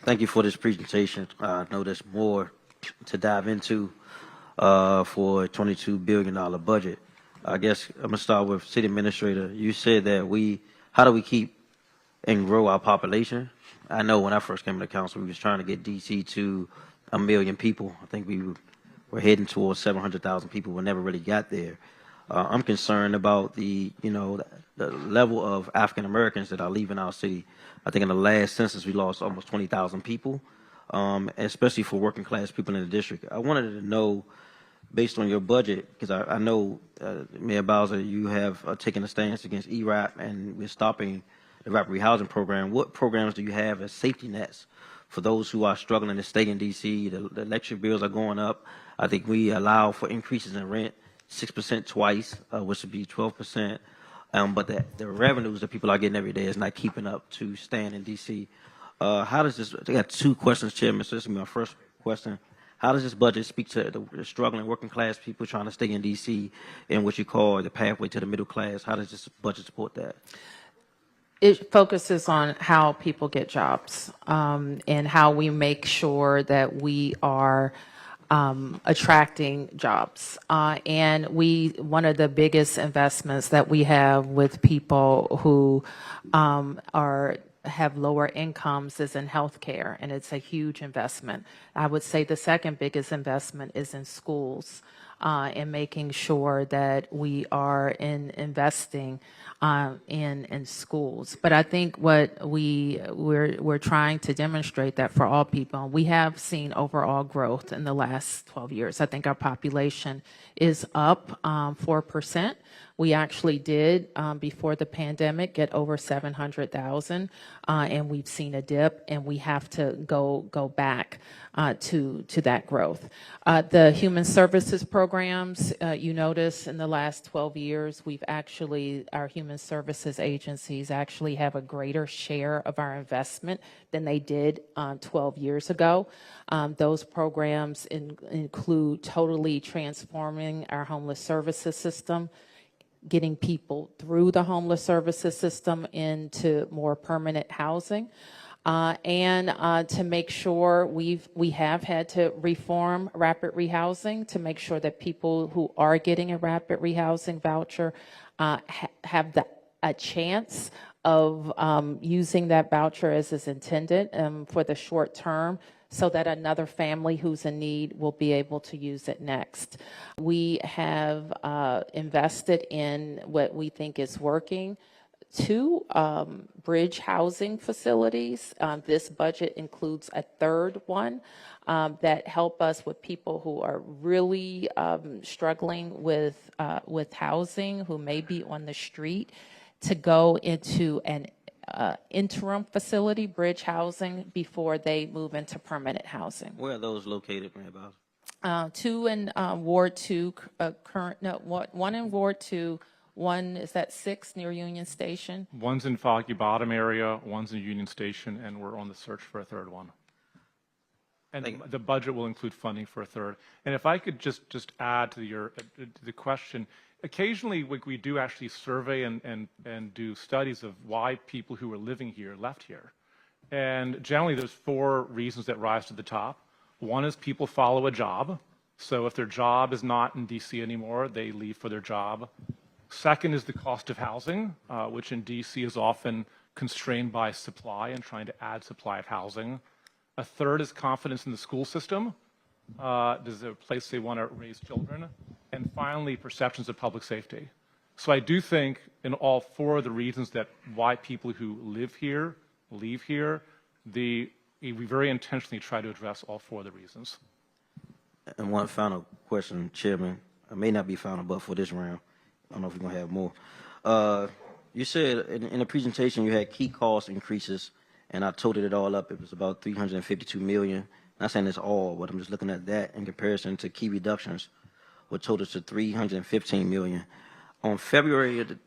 Thank you for this presentation. I know there's more to dive into for a $22 billion budget. I guess I'm going to start with City Administrator. You said that how do we keep and grow our population? I know when I first came to council, we was trying to get DC to 1 million people. I think we were heading towards 700,000 people. We never really got there. I'm concerned about the level of African Americans that are leaving our city. I think in the last census we lost almost 20,000 people, especially for working class people in the district. I wanted to know, based on your budget, because I know Mayor Bowser, you have taken a stance against ERAP and we're stopping the rapid rehousing program. What programs do you have as safety nets for those who are struggling to stay in DC? The electric bills are going up. I think we allow for increases in rent, 6% twice, which would be 12%. But the revenues that people are getting every day is not keeping up to staying in DC. How does this? I got two questions, Chairman. So this is my first question. How does this budget speak to the struggling working class people trying to stay in DC and what you call the pathway to the middle class? How does this budget support that? It focuses on how people get jobs and how we make sure that we are attracting jobs. And one of the biggest investments that we have with people who have lower incomes is in healthcare, and it's a huge investment. I would say the second biggest investment is in schools and making sure that we are investing in schools. But I think what we're trying to demonstrate that for all people, we have seen overall growth in the last 12 years. I think our population is up 4%. We actually did, before the pandemic, get over 700,000, and we've seen a dip, and we have to go back to that growth. The human services programs, you notice in the last 12 years, our human services agencies actually have a greater share of our investment than they did 12 years ago. Those programs include totally transforming our homeless services system, getting people through the homeless services system into more permanent housing, and to make sure we have had to reform rapid rehousing to make sure that people who are getting a rapid rehousing voucher have a chance of using that voucher as is intended for the short term, so that another family who's in need will be able to use it next. We have invested in what we think is working, 2 bridge housing facilities. This budget includes a third one that help us with people who are really struggling with housing, who may be on the street, to go into an interim facility, bridge housing, before they move into permanent housing. Where are those located, Mayor Bowser? 2 in Ward 2, one in Ward 2, one is at 6 near Union Station. One's in Foggy Bottom area, one's in Union Station, and we're on the search for a third one. And the budget will include funding for a third. And if I could just add to the question, occasionally we do actually survey and do studies of why people who are living here left here. And generally there's 4 reasons that rise to the top. One is people follow a job. So if their job is not in DC anymore, they leave for their job. Second is the cost of housing, which in DC is often constrained by supply and trying to add supply of housing. A third is confidence in the school system. This is a place they want to raise children. And finally, perceptions of public safety. So I do think in all 4 of the reasons that why people who live here, leave here, we very intentionally try to address all 4 of the reasons. And one final question, Chairman. It may not be final, but for this round, I don't know if we're going to have more. You said in the presentation you had key cost increases, and I totaled it all up. It was about $352 million. Not saying it's all, but I'm just looking at that in comparison to key reductions, which totals to $315 million. On February the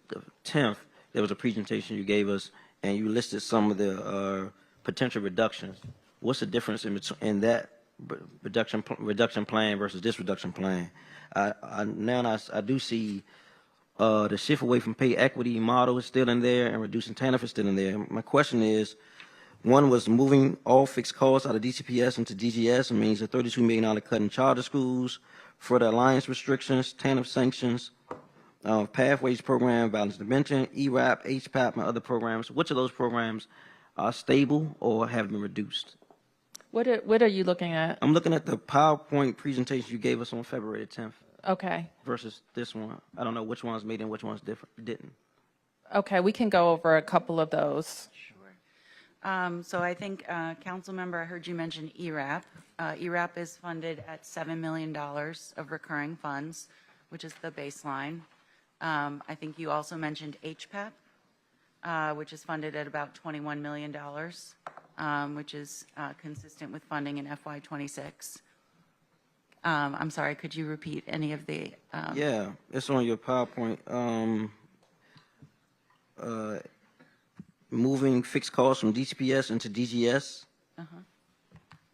10th, there was a presentation you gave us, and you listed some of the potential reductions. What's the difference in that reduction plan versus this reduction plan? I do see the shift away from pay equity model is still in there, and reducing TANF is still in there. My question is, One was moving all fixed costs out of DCPS into DGS. It means a $32 million cut in charter schools, further alliance restrictions, TANF sanctions, pathways program, violence intervention, ERAP, HPAP, and other programs. Which of those programs are stable or have been reduced? What are you looking at? I'm looking at the PowerPoint presentation you gave us on February 10th Okay. versus this one. I don't know which one's made and which one's didn't. Okay, we can go over a couple of those. Sure. So I think, Councilmember, I heard you mention ERAP. ERAP is funded at $7 million of recurring funds, which is the baseline. I think you also mentioned HPAP, which is funded at about $21 million, which is consistent with funding in FY26. I'm sorry, could you repeat any of the? Yeah, it's on your PowerPoint. Moving fixed costs from DCPS into DGS.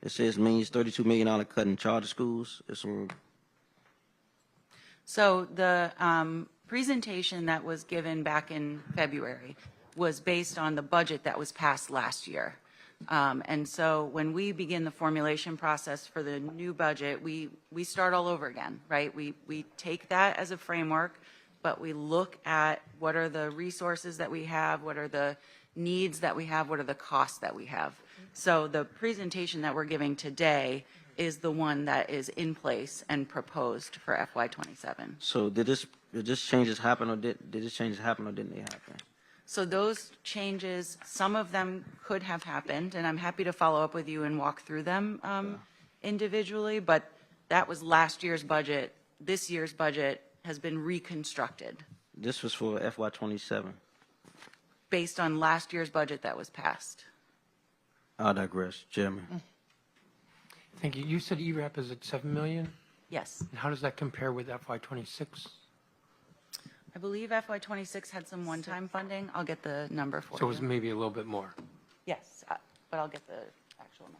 It says means $32 million cut in charter schools. It's on. So the presentation that was given back in February was based on the budget that was passed last year. And so when we begin the formulation process for the new budget, we start all over again, right? We take that as a framework, but we look at what are the resources that we have, what are the needs that we have, what are the costs that we have. So the presentation that we're giving today is the one that is in place and proposed for FY27. So did this changes happen or did this changes happen or didn't they happen? So those changes, some of them could have happened, and I'm happy to follow up with you and walk through them individually, but that was last year's budget. This year's budget has been reconstructed This was for FY27. based on last year's budget that was passed. I digress, Chairman. Thank you. You said ERAP is at 7 million? Yes. And how does that compare with FY26? I believe FY26 had some one-time funding. I'll get the number for So it you. was maybe a little bit more. Yes, but I'll get the actual number.